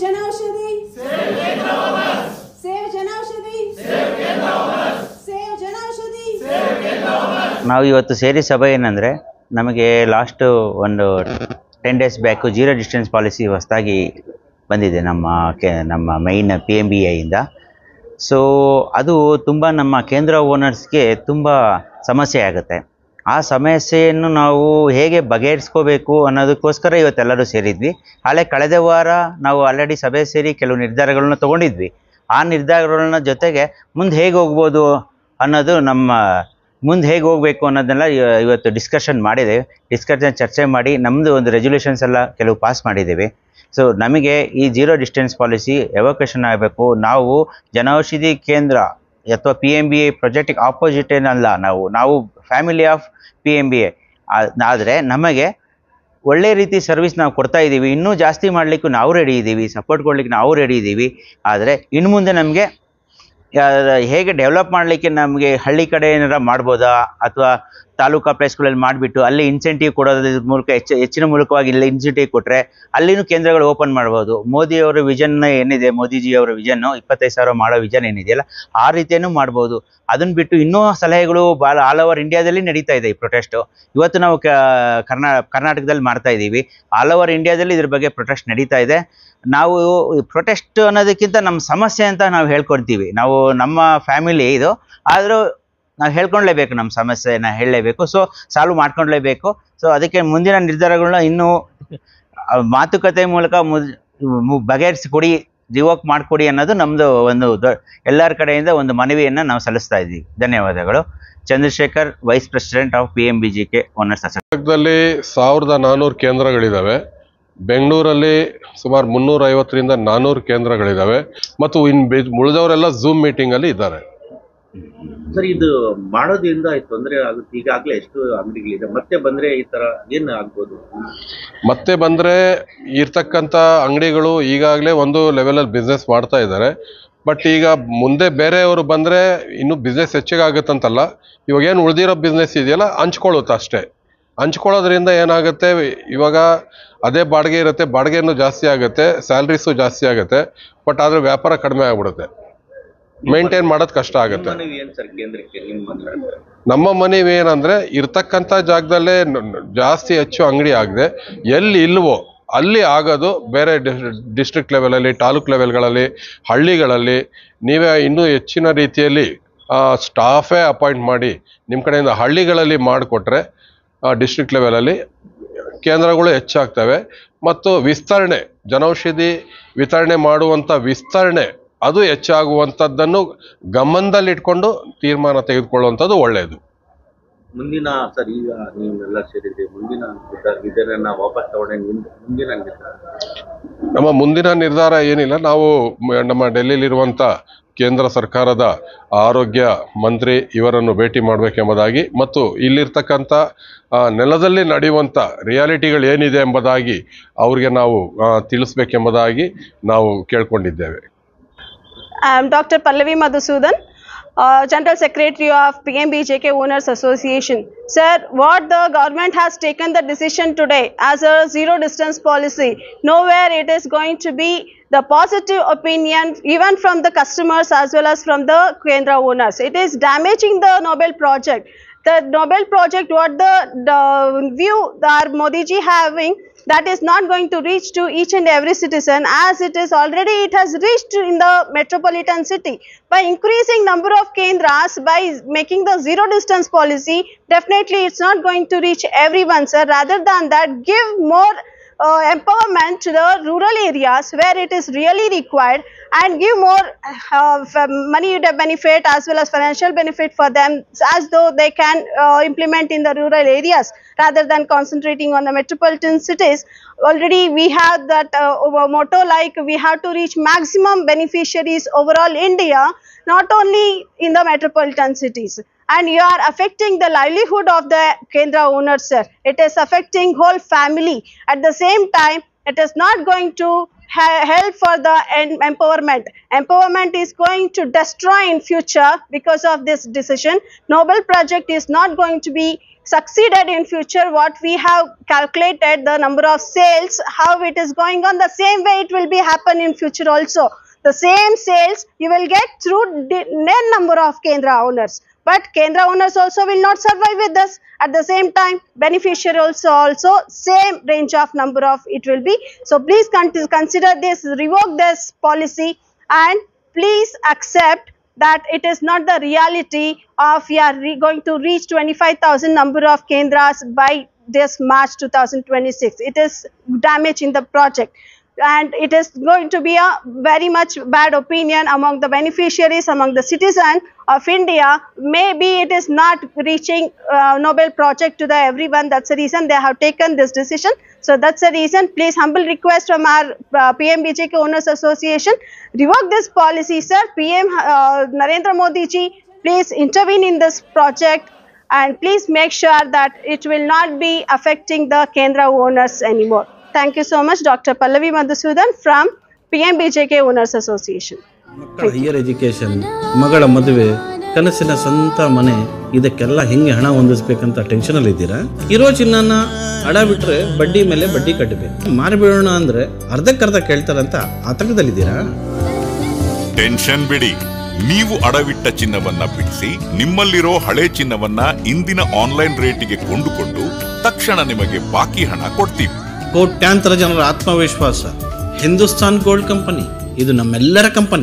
जनौषधि save जनौषधि save जनौषधि ನಾವು ಇವತ್ತು ಸೇರಿ ಸಭೆ ಏನಂದರೆ ನಮಗೆ ಲಾಸ್ಟ್ ಒಂದು 10 days back zero distance policy ಹೊಸದಾಗಿ ಬಂದಿದೆ ನಮ್ಮ ಮೈನ್ PMBI ಇಂದ. ಸೊ ಅದು ತುಂಬ ನಮ್ಮ ಕೇಂದ್ರ ಓನರ್ಸ್ಗೆ ತುಂಬ ಸಮಸ್ಯೆ ಆಗುತ್ತೆ. ಆ ಸಮಸ್ಯೆಯನ್ನು ನಾವು ಹೇಗೆ ಬಗೆಹರಿಸ್ಕೋಬೇಕು ಅನ್ನೋದಕ್ಕೋಸ್ಕರ ಇವತ್ತೆಲ್ಲರೂ ಸೇರಿದ್ವಿ. ಕಳೆದ ವಾರ ನಾವು ಆಲ್ರೆಡಿ ಸಭೆ ಸೇರಿ ಕೆಲವು ನಿರ್ಧಾರಗಳನ್ನ ತೊಗೊಂಡಿದ್ವಿ. ಆ ನಿರ್ಧಾರಗಳನ್ನ ಜೊತೆಗೆ ಮುಂದೆ ಹೇಗೆ ಹೋಗ್ಬೋದು ಅನ್ನೋದು ಮುಂದೆ ಹೇಗೆ ಹೋಗಬೇಕು ಅನ್ನೋದನ್ನೆಲ್ಲ ಇವತ್ತು ಚರ್ಚೆ ಮಾಡಿ ನಮ್ಮದು ಒಂದು ರೆಸೊಲ್ಯೂಷನ್ಸ್ ಎಲ್ಲ ಕೆಲವು ಪಾಸ್ ಮಾಡಿದ್ದೀವಿ. ಸೊ ನಮಗೆ ಈ ಜೀರೋ ಡಿಸ್ಟೆನ್ಸ್ ಪಾಲಿಸಿ ಎವಾಕ್ಯುಯೇಷನ್ ಆಗಬೇಕು. ನಾವು ಜನೌಷಧಿ ಕೇಂದ್ರ ಅಥವಾ PMBI ಪ್ರಾಜೆಕ್ಟಿಗೆ ಆಪೋಸಿಟ್ ಏನಲ್ಲ, ನಾವು ಫ್ಯಾಮಿಲಿ ಆಫ್ PMBI. ಆದರೆ ನಮಗೆ ಒಳ್ಳೆ ರೀತಿ ಸರ್ವಿಸ್ ನಾವು ಕೊಡ್ತಾ ಇದ್ದೀವಿ. ಇನ್ನೂ ಜಾಸ್ತಿ ಮಾಡಲಿಕ್ಕೂ ನಾವು ರೆಡಿ ಇದ್ದೀವಿ, ಸಪೋರ್ಟ್ ಕೊಡಲಿಕ್ಕೆ ನಾವು ರೆಡಿ ಇದ್ದೀವಿ. ಆದರೆ ಇನ್ನು ಮುಂದೆ ನಮಗೆ ಹೇಗೆ ಡೆವಲಪ್ ಮಾಡಲಿಕ್ಕೆ ನಮಗೆ ಹಳ್ಳಿ ಕಡೆ ಏನಾರ ಮಾಡ್ಬೋದಾ ಅಥವಾ ತಾಲೂಕಾ ಪ್ಲೇಸ್ಗಳಲ್ಲಿ ಮಾಡಿಬಿಟ್ಟು ಅಲ್ಲಿ ಇನ್ಸೆಂಟಿವ್ ಕೊಡೋದ್ರ ಮೂಲಕ ಹೆಚ್ಚಿನ ಮೂಲಕವಾಗಿ ಇಲ್ಲಿ ಇನ್ಸೆಂಟಿವ್ ಕೊಟ್ಟರೆ ಅಲ್ಲಿನೂ ಕೇಂದ್ರಗಳು ಓಪನ್ ಮಾಡ್ಬೋದು. ಮೋದಿಯವರ ವಿಷನ್ ಏನಿದೆ, ಮೋದಿಜಿಯವರ ವಿಷನ್ನು 25,000 ಮಾಡೋ ವಿಷನ್ ಏನಿದೆಯಲ್ಲ, ಆ ರೀತಿಯೂ ಮಾಡ್ಬೋದು. ಅದನ್ನು ಬಿಟ್ಟು ಇನ್ನೂ ಸಲಹೆಗಳು ಆಲ್ ಓವರ್ ಇಂಡಿಯಾದಲ್ಲಿ ನಡೀತಾ ಇದೆ. ಈ ಪ್ರೊಟೆಸ್ಟು ಇವತ್ತು ನಾವು ಕರ್ನಾಟಕದಲ್ಲಿ ಮಾಡ್ತಾ ಇದ್ದೀವಿ. ಆಲ್ ಓವರ್ ಇಂಡಿಯಾದಲ್ಲಿ ಇದ್ರ ಬಗ್ಗೆ ಪ್ರೊಟೆಸ್ಟ್ ನಡೀತಾ ಇದೆ. ನಾವು ಪ್ರೊಟೆಸ್ಟ್ ಅನ್ನೋದಕ್ಕಿಂತ ನಮ್ಮ ಸಮಸ್ಯೆ ಅಂತ ನಾವು ಹೇಳ್ಕೊಳ್ತೀವಿ. ನಮ್ಮ ಫ್ಯಾಮಿಲಿ ಇದು, ಆದರೂ ನಾವು ಹೇಳ್ಕೊಳ್ಲೇಬೇಕು, ನಮ್ಮ ಸಮಸ್ಯೆನ ಹೇಳಲೇಬೇಕು. So solve ಮಾಡ್ಕೊಳ್ಲೇಬೇಕು. ಸೊ ಅದಕ್ಕೆ ಮುಂದಿನ ನಿರ್ಧಾರಗಳನ್ನ ಇನ್ನೂ ಮಾತುಕತೆ ಮೂಲಕ ಬಗೆಹರಿಸಿಕೊಡಿ, ರಿವೋಕ್ ಮಾಡಿಕೊಡಿ ಅನ್ನೋದು ನಮ್ಮದು ಒಂದು ಎಲ್ಲರ ಕಡೆಯಿಂದ ಒಂದು ಮನವಿಯನ್ನು ನಾವು ಸಲ್ಲಿಸ್ತಾ ಇದ್ದೀವಿ. ಧನ್ಯವಾದಗಳು. Chandrashekar, vice president of PMBGK owners association. 1400 ಕೇಂದ್ರಗಳಿದ್ದಾವೆ. ಬೆಂಗಳೂರಲ್ಲಿ ಸುಮಾರು 350ರಿಂದ 400 ಕೇಂದ್ರಗಳಿದ್ದಾವೆ. ಮತ್ತು ಉಳಿದವರೆಲ್ಲ ಝೂಮ್ ಮೀಟಿಂಗಲ್ಲಿ ಇದ್ದಾರೆ. ಸರ್, ಇದು ಮಾಡೋದ್ರಿಂದ ತೊಂದರೆ ಆಗುತ್ತೆ. ಈಗಾಗಲೇ ಎಷ್ಟು ಅಂಗಡಿಗಳಿದೆ, ಮತ್ತೆ ಬಂದರೆ ಈ ಥರ ಏನು ಆಗ್ಬೋದು? ಮತ್ತೆ ಬಂದರೆ ಇರ್ತಕ್ಕಂಥ ಅಂಗಡಿಗಳು ಈಗಾಗಲೇ ಒಂದು ಲೆವೆಲಲ್ಲಿ ಬಿಸ್ನೆಸ್ ಮಾಡ್ತಾ ಇದ್ದಾರೆ. ಬಟ್ ಈಗ ಮುಂದೆ ಬೇರೆಯವರು ಬಂದರೆ ಇನ್ನೂ ಬಿಸ್ನೆಸ್ ಹೆಚ್ಚಿಗೆ ಆಗುತ್ತಂತಲ್ಲ, ಇವಾಗ ಏನು ಉಳಿದಿರೋ ಬಿಸ್ನೆಸ್ ಇದೆಯಲ್ಲ ಹಂಚ್ಕೊಳ್ಳುತ್ತೆ ಅಷ್ಟೇ. ಹಂಚ್ಕೊಳ್ಳೋದ್ರಿಂದ ಏನಾಗುತ್ತೆ, ಇವಾಗ ಅದೇ ಬಾಡಿಗೆ ಇರುತ್ತೆ, ಬಾಡಿಗೆನೂ ಜಾಸ್ತಿ ಆಗುತ್ತೆ, ಸ್ಯಾಲ್ರೀಸು ಜಾಸ್ತಿ ಆಗುತ್ತೆ. ಬಟ್ ಆದರೆ ವ್ಯಾಪಾರ ಕಡಿಮೆ ಆಗ್ಬಿಡುತ್ತೆ, ಮೇಂಟೈನ್ ಮಾಡೋದು ಕಷ್ಟ ಆಗುತ್ತೆ. ನಮ್ಮ ಮನವಿ ಏನಂದರೆ, ಇರ್ತಕ್ಕಂಥ ಜಾಗದಲ್ಲೇ ಜಾಸ್ತಿ ಹೆಚ್ಚು ಅಂಗಡಿ ಆಗದೆ ಎಲ್ಲಿ ಇಲ್ವೋ ಅಲ್ಲಿ ಆಗೋದು ಬೇರೆ ಡಿಸ್ಟ್ರಿಕ್ಟ್ ಲೆವೆಲಲ್ಲಿ, ತಾಲೂಕ್ ಲೆವೆಲ್ಗಳಲ್ಲಿ, ಹಳ್ಳಿಗಳಲ್ಲಿ ನೀವೇ ಇನ್ನೂ ಹೆಚ್ಚಿನ ರೀತಿಯಲ್ಲಿ ಸ್ಟಾಫೇ ಅಪಾಯಿಂಟ್ ಮಾಡಿ ನಿಮ್ಮ ಕಡೆಯಿಂದ ಹಳ್ಳಿಗಳಲ್ಲಿ ಮಾಡಿಕೊಟ್ರೆ ಡಿಸ್ಟ್ರಿಕ್ಟ್ ಲೆವೆಲಲ್ಲಿ ಕೇಂದ್ರಗಳು ಹೆಚ್ಚಾಗ್ತವೆ. ಮತ್ತು ವಿಸ್ತರಣೆ, ಜನೌಷಧಿ ವಿತರಣೆ ಮಾಡುವಂಥ ವಿಸ್ತರಣೆ ಅದು ಹೆಚ್ಚಾಗುವಂಥದ್ದನ್ನು ಗಮನದಲ್ಲಿಟ್ಕೊಂಡು ತೀರ್ಮಾನ ತೆಗೆದುಕೊಳ್ಳುವಂಥದ್ದು ಒಳ್ಳೆಯದು. ಮುಂದಿನ ಸರ್, ಈಗ ನೀವೆಲ್ಲ ಸೇರಿದ್ರಿ, ಮುಂದಿನ ಇದನ್ನ ವಾಪಸ್ ತಗೊಂಡೆ ಮುಂದಿನ ನಿರ್ಧಾರ? ನಮ್ಮ ಮುಂದಿನ ನಿರ್ಧಾರ ಏನಿಲ್ಲ, ನಾವು ನಮ್ಮ ಡೆಲ್ಲಿಲಿರುವಂಥ ಕೇಂದ್ರ ಸರ್ಕಾರದ ಆರೋಗ್ಯ ಮಂತ್ರಿ ಇವರನ್ನು ಭೇಟಿ ಮಾಡಬೇಕೆಂಬುದಾಗಿ ಮತ್ತು ಇಲ್ಲಿರ್ತಕ್ಕಂಥ ನೆಲದಲ್ಲಿ ನಡೆಯುವಂಥ ರಿಯಾಲಿಟಿಗಳು ಏನಿದೆ ಎಂಬುದಾಗಿ ಅವ್ರಿಗೆ ನಾವು ತಿಳಿಸ್ಬೇಕೆಂಬುದಾಗಿ ನಾವು ಕೇಳ್ಕೊಂಡಿದ್ದೇವೆ. I am Dr. Pallavi Madhusudan, General Secretary of PMBJK Owners Association. Sir, what the government has taken the decision today as a zero distance policy, nowhere it is going to be the positive opinion even from the customers as well as from the Kendra owners. It is damaging the Nobel project. The Nobel project, what the view that Modi ji having, that is not going to reach to each and every citizen, as it has reached in the metropolitan city. By increasing number of kendras, by making the zero distance policy, definitely it's not going to reach everyone, sir. Rather than that, give more empowerment to the rural areas where it is really required, and give more money benefit as well as financial benefit for them, as though they can implement in the rural areas rather than concentrating on the metropolitan cities. Already we have that motto, like we have to reach maximum beneficiaries overall India, not only in the metropolitan cities. And you are affecting the livelihood of the Kendra owners, sir. It is affecting whole family. At the same time, it is not going to help for the empowerment. Empowerment is going to destroy in future because of this decision. Nobel project is not going to be succeeded in future, what we have calculated the number of sales, how it is going on, the same way it will be happen in future also. The same sales you will get through n number of Kendra owners. But Kendra owners also will not survive with us. At the same time, beneficiary also same range of number of it will be. So please consider this, revoke this policy, and please accept that it is not the reality of we are going to reach 25,000 number of Kendras by this March 2026. It is damaging the project. And it is going to be a very much bad opinion among the beneficiaries, among the citizens of India. Maybe it is not reaching Nobel project to the everyone. That's the reason they have taken this decision. So that's the reason. Please, humble request from our PMBJK Owners Association, revoke this policy, sir. PM Narendra Modi ji, please intervene in this project, and please make sure that it will not be affecting the Kendra owners anymore. Thank you so much, Dr. Pallavi Madhusudan from PMBJK Owners Association. ಮಕ್ಕಳ higher education, ಮಗಳ ಮದುವೆ, ಕನಸಿನ ಸ್ವಂತ ಮನೆ, ಇದಕ್ಕೆಲ್ಲ ಹೆಂಗೆ ಹಣ ಹೊಂದಿಸ್ಬೇಕಂತ ಟೆನ್ಷನಲ್ಲಿ ಇದ್ದೀರಾ? ಇರೋ ಚಿನ್ನನ ಅಡ ಬಿಟ್ರೆ ಬಡ್ಡಿ ಮೇಲೆ ಬಡ್ಡಿ ಕಟ್ಟಬೇಕು. ಮಾರಿಬಿಡೋಣ ಅಂದ್ರೆ ಅರ್ಧಕ್ಕರ್ಧ ಕೇಳ್ತಾರಂತ ಆತಂಕದಲ್ಲಿದ್ದೀರಾ? ಟೆನ್ಷನ್ ಬಿಡಿ, ನೀವು ಅಡವಿಟ್ಟ ಚಿನ್ನವನ್ನ ಬಿಡಿಸಿ ನಿಮ್ಮಲ್ಲಿರೋ ಹಳೆ ಚಿನ್ನವನ್ನ ಇಂದಿನ ಆನ್ಲೈನ್ ರೇಟಿಗೆ ಕೊಂಡುಕೊಂಡು ತಕ್ಷಣ ನಿಮಗೆ ಬಾಕಿ ಹಣ ಕೊಡ್ತೀವಿ. ಕೋಟ್ಯಾಂತರ ಜನರ ಆತ್ಮವಿಶ್ವಾಸ ಹಿಂದೂಸ್ತಾನ್ ಗೋಲ್ಡ್ ಕಂಪನಿ, ಇದು ನಮ್ಮೆಲ್ಲರ ಕಂಪನಿ.